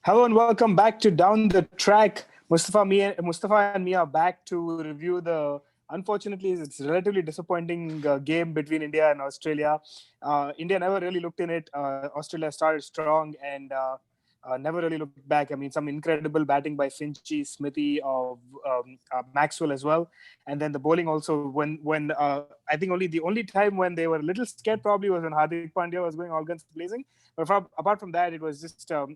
Hello and welcome back to Down the Track. Mustafa and me are back to review unfortunately, it's a relatively disappointing game between India and Australia. India never really looked in it. Australia started strong and never really looked back. I mean, some incredible batting by Finchy, Smithy, Maxwell as well. And then the bowling also, when I think the only time when they were a little scared probably was when Hardik Pandya was going all guns blazing. But apart from that, it was just a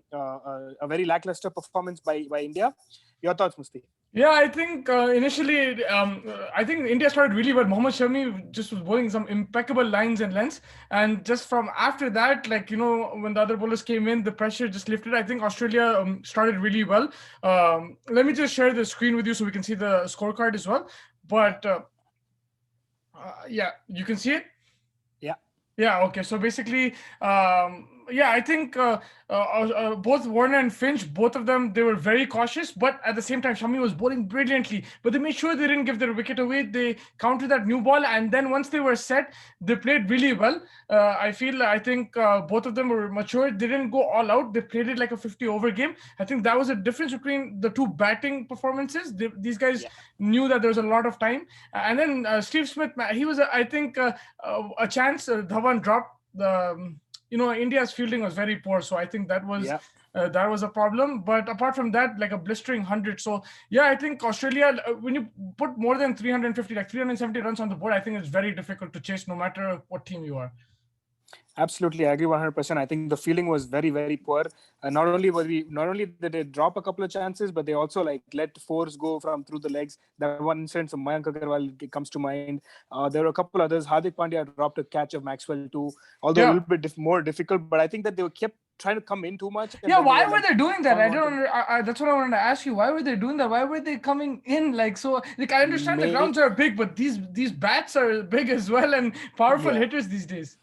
very lackluster performance by India. Your thoughts, Musti? Yeah, I think initially, I think India started really well. Mohammad Shami just was bowling some impeccable lines and lengths. And just from after that, when the other bowlers came in, the pressure just lifted. I think Australia started really well. Let me just share the screen with you so we can see the scorecard as well. But yeah, you can see it? Yeah. Yeah, okay. So basically, I think both Warner and Finch, both of them, they were very cautious, but at the same time, Shami was bowling brilliantly. But they made sure they didn't give their wicket away. They countered that new ball, and then once they were set, they played really well. I think both of them were mature. They didn't go all out. They played it like a 50-over game. I think that was a difference between the two batting performances. These guys knew that there was a lot of time. And then Steve Smith, he was, I think, a chance. Dhawan dropped the. India's fielding was very poor, so I think that was a problem. But apart from that, like a blistering 100. So yeah, I think Australia, when you put more than 350, like 370 runs on the board, I think it's very difficult to chase no matter what team you are. Absolutely, I agree 100%. I think the fielding was very, very poor. Not only did they drop a couple of chances, but they also let fours go from through the legs. That one instance of Mayank Agarwal comes to mind. There were a couple others. Hardik Pandya dropped a catch of Maxwell too, although a little bit more difficult. But I think that they were kept trying to come in too much. Yeah, why were they doing that? I don't. That's what I wanted to ask you. Why were they doing that? Why were they coming in so? I understand the grounds are big, but these bats are big as well and powerful hitters these days.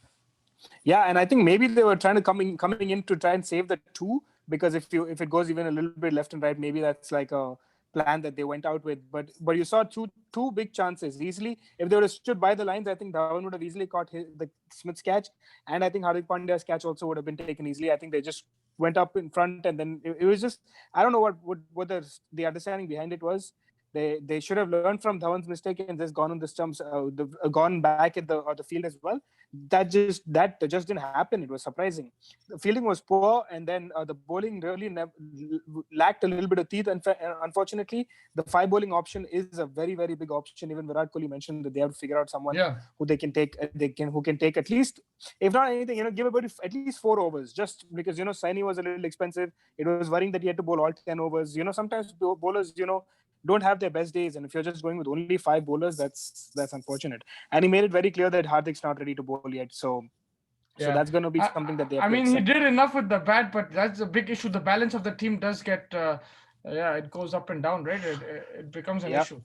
Yeah, and I think maybe they were trying to coming in to try and save the two, because if it goes even a little bit left and right, maybe that's like a plan that they went out with. But you saw two big chances easily. If they would have stood by the lines, I think Dhawan would have easily caught the Smith's catch, and I think Hardik Pandya's catch also would have been taken easily. I think they just went up in front, and then it was just, I don't know what the understanding behind it was. They should have learned from Dhawan's mistake and just gone on the stumps, gone back at the field as well. That just didn't happen. It was surprising. The fielding was poor, and then the bowling really lacked a little bit of teeth. And unfortunately, the five bowling option is a very, very big option. Even Virat Kohli mentioned that they have to figure out someone who they can take. Who can take at least, if not anything, give about at least 4 overs. Just because Saini was a little expensive, it was worrying that he had to bowl all 10 overs. Sometimes bowlers don't have their best days, and if you're just going with only 5 bowlers, that's unfortunate. And he made it very clear that Hardik's not ready to bowl yet, so that's going to be something that they have to accept. He did enough with the bat, but that's a big issue. The balance of the team does get it goes up and down, right? It becomes an issue.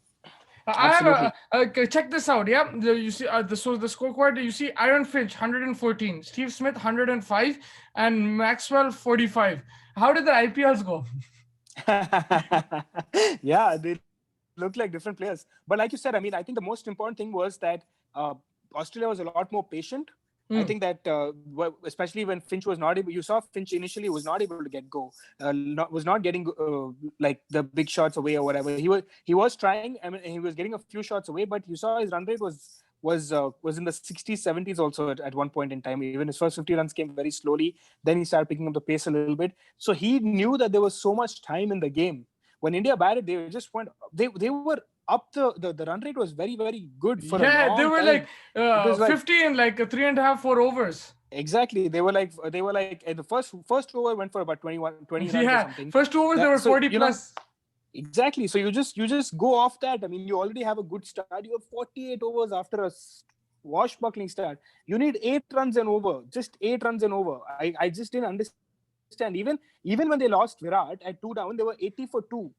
I have check this out. Yeah, you see the scorecard. You see Aaron Finch 114, Steve Smith 105, and Maxwell 45. How did the IPLs go? Yeah, they look like different players. But like you said, I mean, I think the most important thing was that Australia was a lot more patient. I think that especially when Finch was not able, you saw Finch initially was not able to get go, was not getting like the big shots away or whatever. He was trying. I mean, he was getting a few shots away, but you saw his run rate was in the 60s, 70s also at one point in time. Even his first 50 runs came very slowly. Then he started picking up the pace a little bit. So he knew that there was so much time in the game. When India batted, they just went. They were up. The run rate was very, very good for a long time. They were 50 in 3.5, 4 overs. Exactly. They were like the first over went for about 20 runs or something. First 2 overs they were 40 plus. Exactly. So you just go off that. I mean, you already have a good start. You have 48 overs after a swashbuckling start. You need 8 runs and over. Just 8 runs and over. I just didn't understand. Even when they lost Virat at 2 down, they were 80 for 2.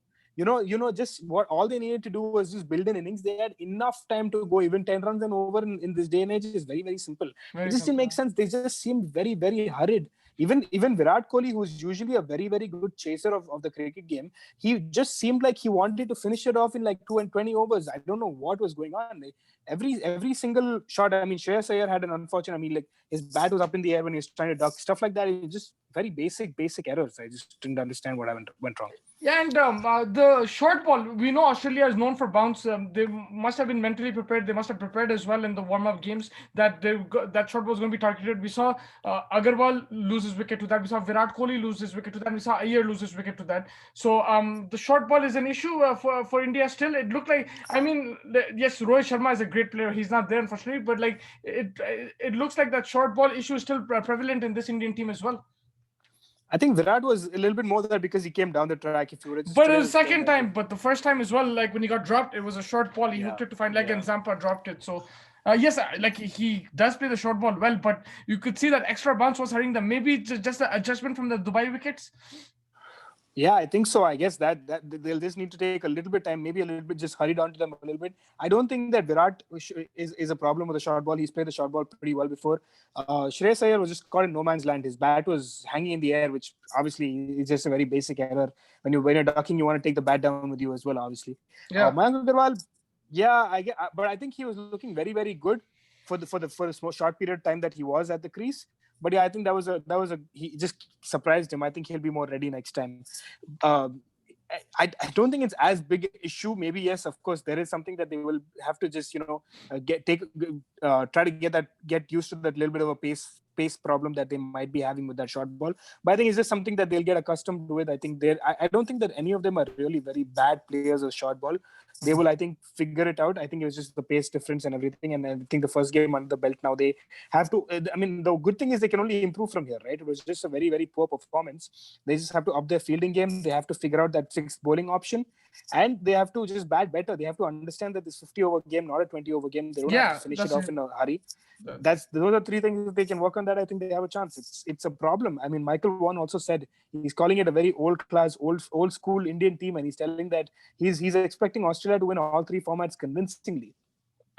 Just what all they needed to do was just build an innings. They had enough time to go. Even 10 runs and over in this day and age is very, very simple. It just didn't make sense. They just seemed very, very hurried. Even Virat Kohli, who's usually a very, very good chaser of the cricket game, he just seemed like he wanted to finish it off in like 220 overs. I don't know what was going on. Every single shot. I mean, Shreyas Iyer had an unfortunate. I mean, like his bat was up in the air when he was trying to duck, stuff like that. It was just very basic errors. I just didn't understand what went wrong. Yeah, and the short ball, we know Australia is known for bounce. They must have been mentally prepared. They must have prepared as well in the warm-up games that that short ball was going to be targeted. We saw Agarwal lose his wicket to that. We saw Virat Kohli lose his wicket to that. We saw Iyer lose his wicket to that. So the short ball is an issue for India still. It looked like, I mean, yes, Rohit Sharma is a great player. He's not there, unfortunately, but like it looks like that short ball issue is still prevalent in this Indian team as well. I think Virat was a little bit more there because he came down the track. If you were, but it was the second time, but the first time as well, like when he got dropped, it was a short ball. He hooked it to find leg, and Zampa dropped it. So, yes, like he does play the short ball well, but you could see that extra bounce was hurting them. Maybe just the adjustment from the Dubai wickets. Yeah, I think so. I guess that they'll just need to take a little bit time, maybe a little bit, just hurry down to them a little bit. I don't think that Virat is a problem with the short ball. He's played the short ball pretty well before. Shreyas Iyer was just caught in no man's land. His bat was hanging in the air, which obviously is just a very basic error. When you're ducking, you want to take the bat down with you as well, obviously. Yeah. Mayank Agarwal, yeah, but I think he was looking very, very good for the small short period of time that he was at the crease. But yeah, I think that was a he just surprised him. I think he'll be more ready next time. I don't think it's as big an issue. Maybe yes, of course, there is something that they will have to just try to get used to that little bit of a pace problem that they might be having with that short ball. But I think it's just something that they'll get accustomed to it. I think I don't think that any of them are really very bad players of short ball. They will, I think, figure it out. I think it was just the pace difference and everything. And I think the first game under the belt now, they have to. I mean, the good thing is they can only improve from here, right? It was just a very, very poor performance. They just have to up their fielding game. They have to figure out that fixed bowling option, and they have to just bat better. They have to understand that this 50-over game, not a 20-over game. They don't have to finish it off in a hurry. Those are three things. If they can work on that, I think they have a chance. It's a problem. I mean, Michael Vaughan also said he's calling it a very old school Indian team, and he's telling that he's expecting Australia to win all three formats convincingly.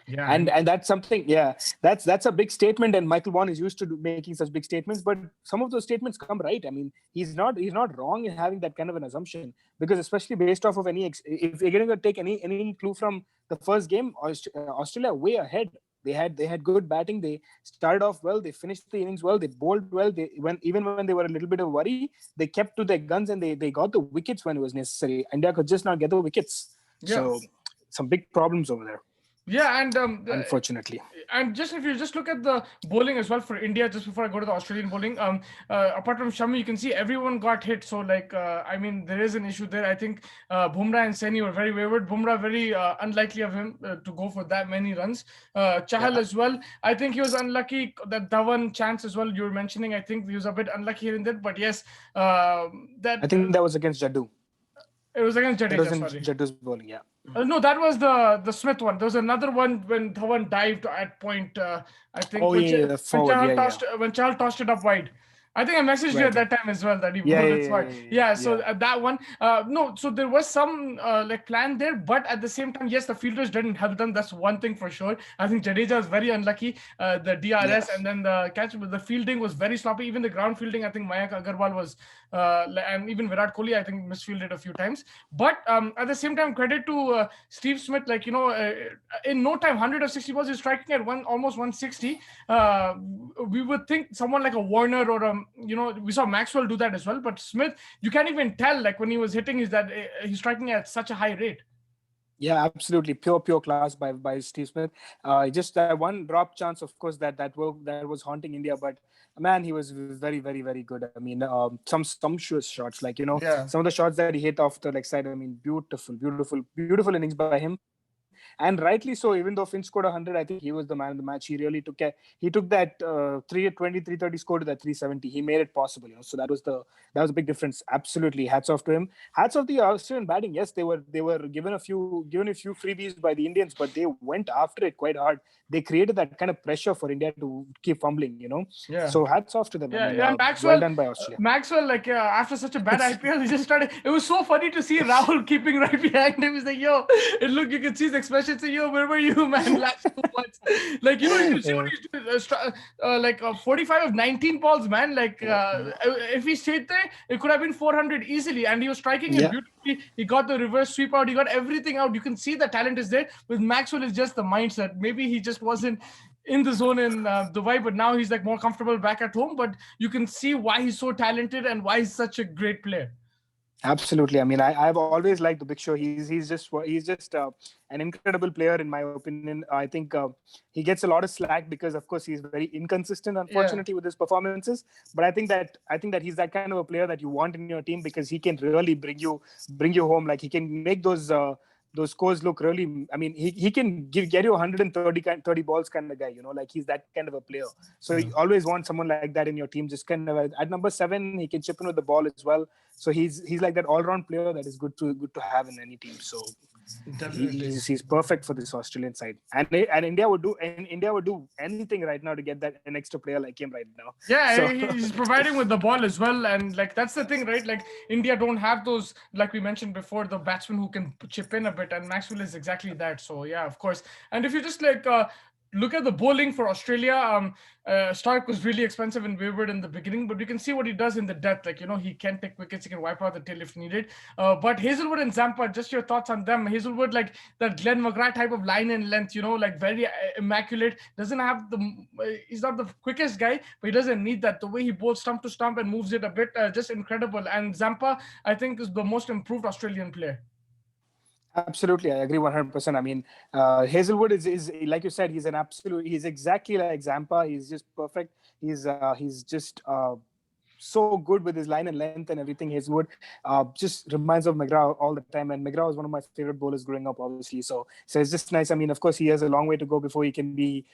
Yeah, and that's something. Yeah, that's a big statement, and Michael Vaughan is used to making such big statements. But some of those statements come right. I mean, he's not wrong in having that kind of an assumption, because especially based off of if you're going to take any clue from the first game, Australia way ahead. They had good batting. They started off well. They finished the innings well. They bowled well. Even when they were a little bit of worry, they kept to their guns and they got the wickets when it was necessary. India could just not get the wickets. Yeah. So some big problems over there. Yeah, and unfortunately, and just if you just look at the bowling as well for India, just before I go to the Australian bowling, apart from Shami, you can see everyone got hit. So like, I mean, there is an issue there. I think Bumrah and Saini were very wayward. Bumrah very unlikely of him to go for that many runs. Chahal as well. I think he was unlucky. That Dhawan chance as well you were mentioning. I think he was a bit unlucky here and there. But yes, I think that was against Jaddu. It was against Jadeja. It was in Jaddu's bowling, yeah. No, that was the Smith one. There was another one when Dhawan dived at point. I think. When Chahal tossed it up wide. I think I messaged you at that time as well that he bowled it wide. So that one. No, so there was some like plan there, but at the same time, yes, the fielders didn't help them. That's one thing for sure. I think Jadeja was very unlucky. The DRS and then the catch, the fielding was very sloppy. Even the ground fielding, I think Mayank Agarwal was, and even Virat Kohli, I think misfielded a few times. But at the same time, credit to Steve Smith. Like in no time, 160 balls, he's striking at almost 160. We would think someone like a Warner or we saw Maxwell do that as well, but Smith, you can't even tell like when he was hitting is that he's striking at such a high rate. Yeah, absolutely. Pure class by Steve Smith. Just that one drop chance, of course, that was haunting India, but man, he was very, very, very good. I mean, some shots, like, some of the shots that he hit off the leg side, I mean, beautiful innings by him. And rightly so, even though Finch scored 100, I think he was the man of the match. He really took that 320, 330 score to that 370. He made it possible, So that was a big difference. Absolutely, hats off to him. Hats off the Australian batting. Yes, they were given a few freebies by the Indians, but they went after it quite hard. They created that kind of pressure for India to keep fumbling, Yeah. So hats off to them. Yeah, and Maxwell, well done by Australia. Maxwell, like after such a bad IPL, he just started. It was so funny to see Rahul keeping right behind him. He's like, you could see his expression. message saying, "Yo, where were you, man? Last 2 months." Like, you know, you see what he's doing. 45 of 19 balls, man. Like, if he stayed there, it could have been 400 easily, and he was striking it beautifully. He got the reverse sweep out. He got everything out. You can see the talent is there. With Maxwell, it's just the mindset. Maybe he just wasn't in the zone in Dubai, but now he's like more comfortable back at home. But you can see why he's so talented and why he's such a great player. Absolutely. I mean, I've always liked the Big Show. He's just an incredible player in my opinion. I think he gets a lot of slack because, of course, he's very inconsistent, unfortunately, with his performances. But I think that he's that kind of a player that you want in your team because he can really bring you home. Like he can make those scores look really. I mean, he can get you 130 balls kind of guy. You know, like he's that kind of a player. So you always want someone like that in your team. Just kind of at number 7, he can chip in with the ball as well. So he's like that all-round player that is good to have in any team. So he's perfect for this Australian side, and India would do anything right now to get that an extra player like him right now. Yeah, So he's providing with the ball as well, and like that's the thing, right? Like India don't have those, like we mentioned before, the batsmen who can chip in a bit, and Maxwell is exactly that. So yeah, of course. And if you just like look at the bowling for Australia, Stark was really expensive and wavered in the beginning, but you can see what he does in the depth. Like, you know, he can take wickets, he can wipe out the tail if needed. But Hazelwood and Zampa, just your thoughts on them. Hazelwood, like that Glenn McGrath type of line and length, you know, like very immaculate. Doesn't have he's not the quickest guy, but he doesn't need that. The way he bowls stump to stump and moves it a bit, just incredible. And Zampa, I think, is the most improved Australian player. absolutely, I agree 100%. I mean, Hazelwood is like you said, he's exactly like Zampa. He's just perfect. He's just so good with his line and length and everything. Hazelwood just reminds of McGrath all the time, and McGrath was one of my favorite bowlers growing up, obviously. So it's just nice. I mean, of course, he has a long way to go before he can be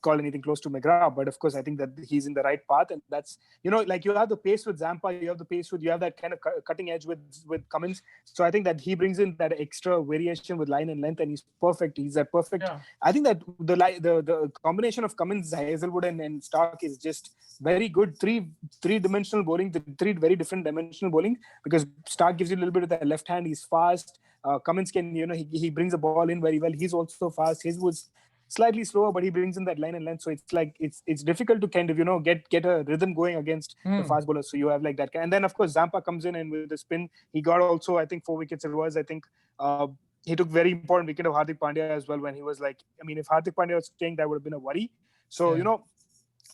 called anything close to McGrath, but of course, I think that he's in the right path, and that's, you know, like you have the pace with Zampa, you have that kind of cutting edge with Cummins. So I think that he brings in that extra variation with line and length, and he's perfect. He's that perfect. Yeah. I think that the combination of Cummins, Hazelwood, and Stark is just very good. Three-dimensional bowling, three very different dimensional bowling, because Stark gives you a little bit of that left hand. He's fast. Cummins can, you know, he brings the ball in very well. He's also fast. His was slightly slower, but he brings in that line and length. So it's like it's difficult to kind of, you know, get a rhythm going against the fast bowlers. So you have like that. And then of course Zampa comes in, and with the spin, he got also, I think, 4 wickets. It was, I think, he took very important wicket of Hardik Pandya as well, when he was like, I mean, if Hardik Pandya was staying, that would have been a worry. So you know,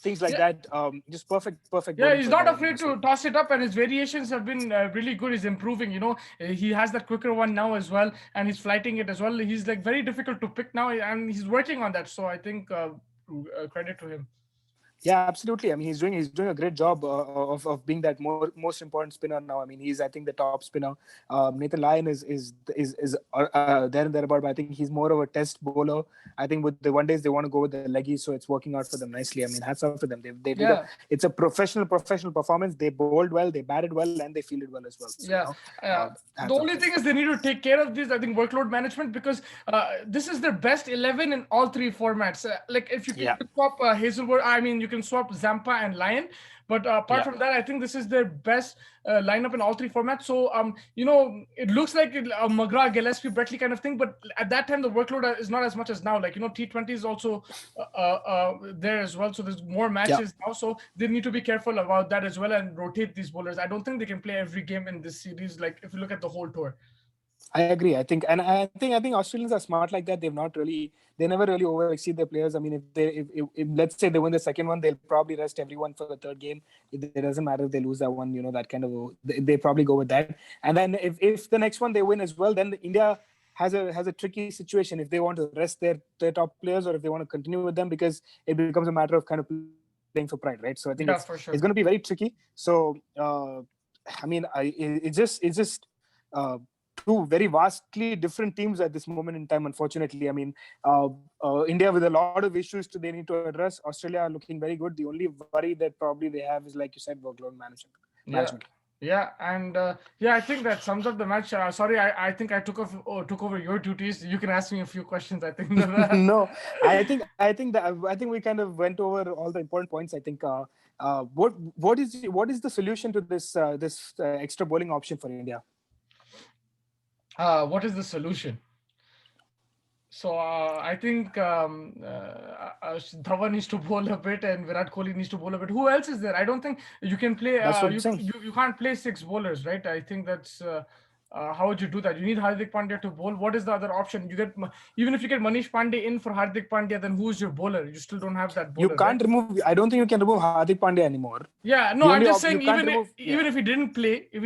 things like that, just perfect. Yeah, he's not afraid to toss it up, and his variations have been really good. He's improving. You know, he has that quicker one now as well, and he's flighting it as well. He's like very difficult to pick now, and he's working on that. So I think credit to him. Yeah, absolutely. I mean, he's doing a great job of being that most important spinner now. I mean, he's, I think, the top spinner. Nathan Lyon is there and thereabout, but I think he's more of a test bowler. I think with the one days they want to go with the leggies, so it's working out for them nicely. I mean, hats off to them. It's a professional performance. They bowled well, they batted well, and they fielded well as well. So, the only thing is they need to take care of this, I think, workload management, because this is their best 11 in all 3 formats. Like if you can swap Hazelwood, I mean, you can swap Zampa and Lyon, but apart from that, I think this is their best lineup in all 3 formats. So you know, it looks like a McGrath, Gillespie, Bretley kind of thing, but at that time the workload is not as much as now. Like, you know, T20 is also there as well, so there's more matches now, so they need to be careful about that as well and rotate these bowlers. I don't think they can play every game in this series, like if you look at the whole tour. I agree. I think Australians are smart like that. They never really overexceed their players. I mean, if let's say they win the second one, they'll probably rest everyone for the third game. It doesn't matter if they lose that one, you know, that kind of they probably go with that. And then if the next one they win as well, then India has a tricky situation if they want to rest their top players, or if they want to continue with them, because it becomes a matter of kind of playing for pride, right? So I think it's going to be very tricky. So I mean, it's just 2 very vastly different teams at this moment in time, unfortunately. I mean, India with a lot of issues they need to address. Australia are looking very good. The only worry that probably they have is, like you said, workload management. Yeah, and I think that sums up the match. Sorry, I think I took over your duties. You can ask me a few questions, I think. No, I think we kind of went over all the important points. I think what is the solution to this extra bowling option for India? What is the solution? So I think Dhawan needs to bowl a bit, and Virat Kohli needs to bowl a bit. Who else is there? I don't think you can play. That's what I'm saying. You can't play six bowlers, right? I think that's how would you do that? You need Hardik Pandya to bowl. What is the other option? You get even if you get Manish Pandey in for Hardik Pandya, then who's your bowler? You still don't have that You bowler, right? can't remove. I don't think you can remove Hardik Pandya anymore. Yeah, The no, I'm only just you saying can't remove. even if he didn't play, if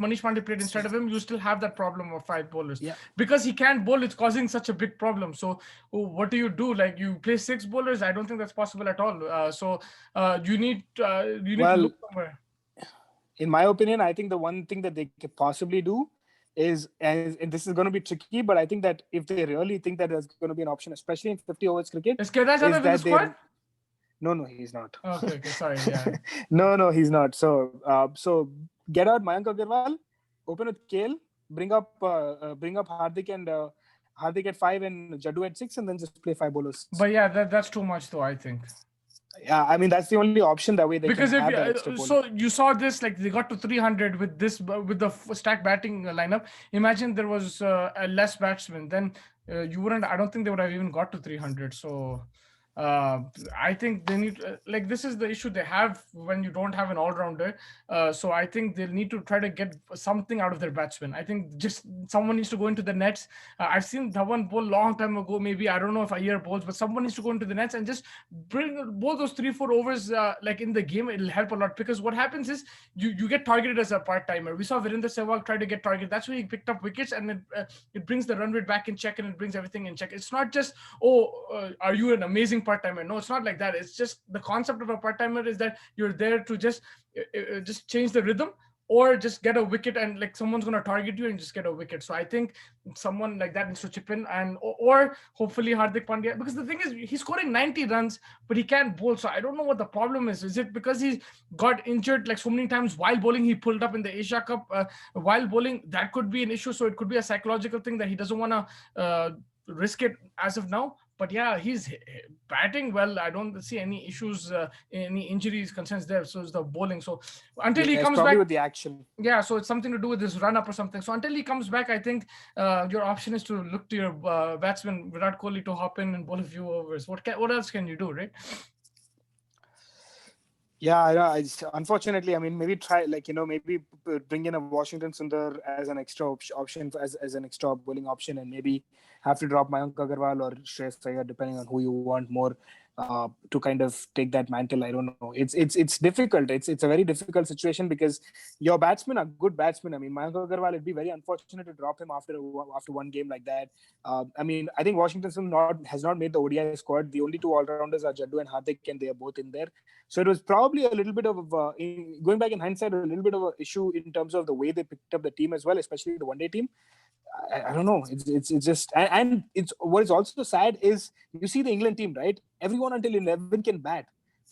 Manish Pandey played instead of him, you still have that problem of five bowlers. Yeah. Because he can't bowl, it's causing such a big problem. So what do you do? Like you play six bowlers? I don't think that's possible at all. You need to Well, look somewhere. in my opinion, I think the one thing that they could possibly do is, and this is going to be tricky, but I think that if they really think that there's going to be an option, especially in 50 overs cricket, Is Kedar is Jadhav in the that they. squad? No, he's not. Okay, sorry, yeah. No, he's not. So get out Mayank Agarwal, open with KL, bring up Hardik and Hardik at 5 and Jaddu at 6, and then just play 5 bowlers. But yeah, that's too much, though. I think. Yeah, I mean that's the only option that way they Because can have that extra bowling. so you saw this, like they got to 300 with the stacked batting lineup. Imagine there was a less batsmen, then you wouldn't. I don't think they would have even got to 300. So I think they need like this is the issue they have when you don't have an all-rounder. So I think they'll need to try to get something out of their batsmen. I think just someone needs to go into the nets. I've seen Dhawan bowl long time ago, maybe I don't know if a year bowls, but someone needs to go into the nets and just bring both those 3-4 overs like in the game. It'll help a lot because what happens is you get targeted as a part-timer. We saw Virender Sehwag try to get targeted. That's why he picked up wickets, and it brings the run rate back in check, and it brings everything in check. It's not just are you an amazing part-timer? No, it's not like that. It's just the concept of a part-timer is that you're there to just change the rhythm or just get a wicket, and like someone's going to target you and just get a wicket. So I think someone like that needs to chip in, and or hopefully Hardik Pandya, because the thing is he's scoring 90 runs but he can't bowl. So I don't know what the problem is it because he got injured like so many times while bowling? He pulled up in the Asia Cup while bowling. That could be an issue. So it could be a psychological thing that he doesn't want to risk it as of now. But yeah, he's batting well. I don't see any issues, any injuries, concerns there. So it's the bowling. So until he comes back with the action. Yeah, so it's something to do with his run up or something. So until he comes back, I think your option is to look to your batsman Virat Kohli to hop in and bowl a few overs. What else can you do, right? Yeah, unfortunately, I mean, maybe try maybe bring in a Washington Sundar as an extra option as an extra bowling option, and maybe have to drop Mayank Agarwal or Shreyas Iyer depending on who you want more to kind of take that mantle. I don't know. It's difficult. It's a very difficult situation because your batsmen are good batsmen. I mean, Mayank Agarwal, it'd be very unfortunate to drop him after one game like that. I mean, I think Washington has not made the ODI squad. The only two all-rounders are Jaddu and Hardik, and they are both in there. So it was probably a little bit of going back in hindsight, a little bit of an issue in terms of the way they picked up the team as well, especially the one-day team. I don't know. It's just and it's what is also sad is you see the England team, right? Everyone until 11 can bat,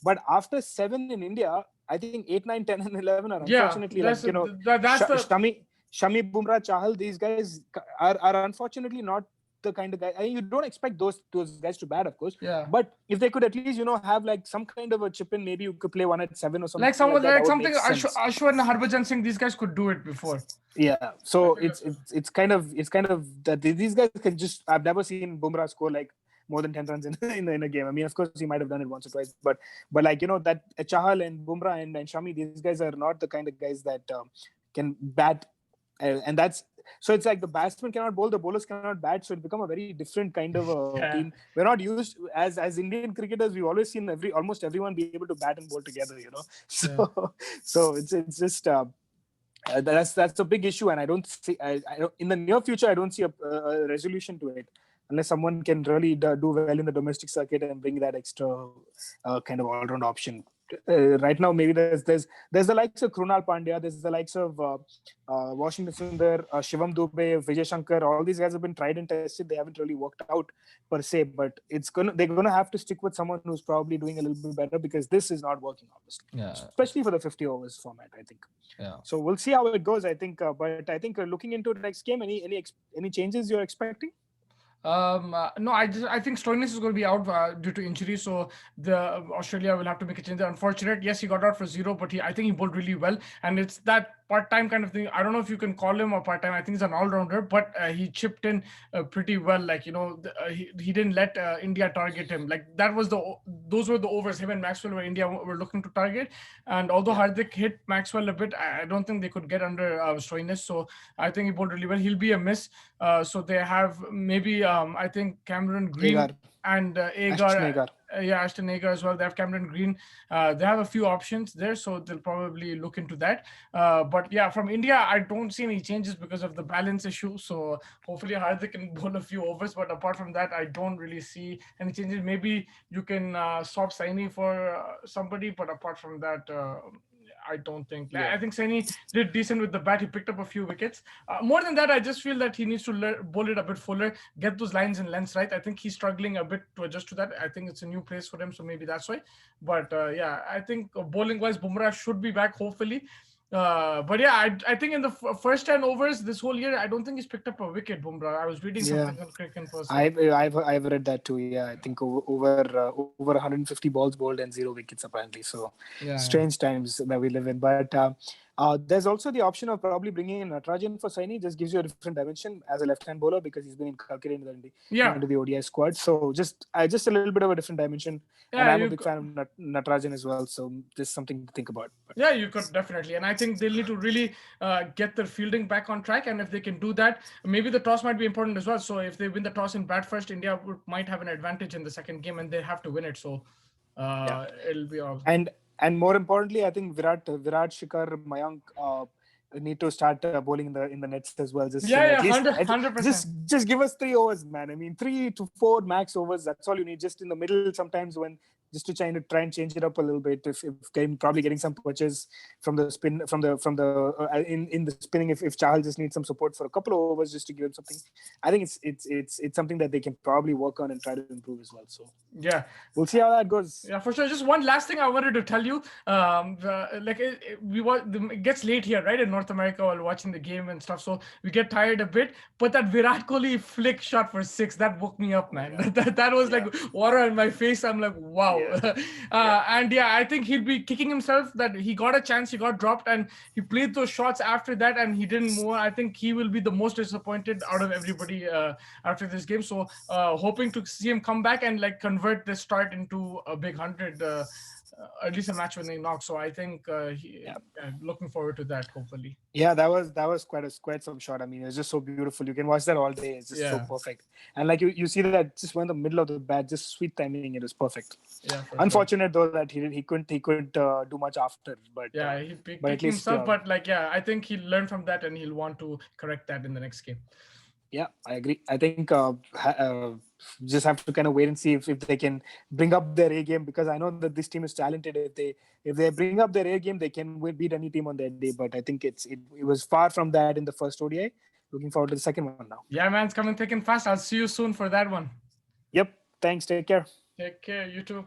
but after 7 in India, I think 8, 9, 10, and 11 are unfortunately Shami, Bumrah, Chahal. These guys are unfortunately not the kind of guy. I mean, you don't expect those guys to bat, of course. Yeah. But if they could at least have like some kind of a chip in, maybe you could play 1 at 7 or something. Like someone like something Ashwin and Harbhajan Singh. These guys could do it before. Yeah, so it's kind of that these guys can just. I've never seen Bumrah score like more than 10 runs in a game. I mean, of course, he might have done it once or twice, but like that Chahal and Bumrah and Shami, these guys are not the kind of guys that can bat, and that's so. It's like the batsmen cannot bowl, the bowlers cannot bat, so it become a very different kind of a team. We're not used as Indian cricketers. We've always seen almost everyone be able to bat and bowl together. So it's just. That's a big issue, and I don't see. I don't, in the near future, I don't see a resolution to it unless someone can really do well in the domestic circuit and bring that extra kind of all-round option. Right now, maybe there's the likes of Krunal Pandya, there's the likes of Washington Sundar, Shivam Dubey, Vijay Shankar. All these guys have been tried and tested. They haven't really worked out per se, but they're gonna have to stick with someone who's probably doing a little bit better because this is not working, obviously. Yeah. Especially for the 50 overs format, I think. Yeah. So we'll see how it goes. I think, but I think looking into the next game, any changes you're expecting? No, I think Stoinis is going to be out due to injury, so the Australia will have to make a change. Unfortunate, yes, he got out for 0, but I think he bowled really well, and it's that part-time kind of thing. I don't know if you can call him a part-time. I think he's an all-rounder, but he chipped in pretty well. Like, he didn't let India target him. Like those were the overs him and Maxwell where India were looking to target. And although Hardik hit Maxwell a bit, I don't think they could get under Stoinis. So I think he bowled really well. He'll be a miss. So they have maybe I think Cameron Green Agar. and Ashton Agar. Agar. Ashton Agar as well. They have Cameron Green. They have a few options there, so they'll probably look into that. But yeah, from India, I don't see any changes because of the balance issue. So hopefully Hardik can bowl a few overs. But apart from that, I don't really see any changes. Maybe you can swap Saini for somebody, but apart from that, I don't think. I think Saini did decent with the bat. He picked up a few wickets. More than that, I just feel that he needs to bowl it a bit fuller, get those lines and lengths right. I think he's struggling a bit to adjust to that. I think it's a new place for him, so maybe that's why. But yeah, I think bowling-wise, Bumrah should be back, hopefully. But yeah, I think in the first 10 overs this whole year, I don't think he's picked up a wicket, Bumrah. I was reading something on Cricket Post. I've read that too. Yeah, I think over 150 balls bowled and 0 wickets apparently. So strange times that we live in. But there's also the option of probably bringing in Natarajan for Saini. Just gives you a different dimension as a left-hand bowler because he's been inculcated into the ODI squad. So just a little bit of a different dimension. And I'm a big fan of Natarajan as well. So just something to think about. But yeah, you could definitely. And I think they'll need to really get their fielding back on track. And if they can do that, maybe the toss might be important as well. So if they win the toss and bat first, India might have an advantage in the second game and they have to win it. So it'll be all. And more importantly, I think Virat, Shikhar, Mayank need to start bowling in the nets as well. Just 100%. Just give us 3 overs, man. I mean, 3 to 4 max overs. That's all you need. Just in the middle, sometimes when just to try and change it up a little bit. If probably getting some pitches from the spin in the spinning. If Chahal just needs some support for a couple of overs just to give him something, I think it's something that they can probably work on and try to improve as well. So yeah, we'll see how that goes. Yeah, for sure. Just one last thing I wanted to tell you. It gets late here, right, in North America while watching the game and stuff. So we get tired a bit. But that Virat Kohli flick shot for 6, that woke me up, man. Yeah. That was like water on my face. I'm like, wow. And I think he'll be kicking himself that he got a chance, he got dropped, and he played those shots after that, and he didn't move. I think he will be the most disappointed out of everybody after this game. So hoping to see him come back and like convert this start into a big 100, at least a match when they knock. So I think looking forward to that, hopefully. Yeah, that was quite some shot. I mean, it's just so beautiful. You can watch that all day. It's just so perfect. And like you see that just when the middle of the bat, just sweet timing. It was perfect. Yeah. Unfortunate though that he couldn't do much after. But he picked himself. But I think he'll learn from that and he'll want to correct that in the next game. Yeah, I agree. I think just have to kind of wait and see if they can bring up their A game, because I know that this team is talented. If they bring up their A game, they can beat any team on their day. But I think it was far from that in the first ODI. Looking forward to the second one now. Yeah, man, it's coming thick and fast. I'll see you soon for that one. Yep. Thanks. Take care. Take care. You too.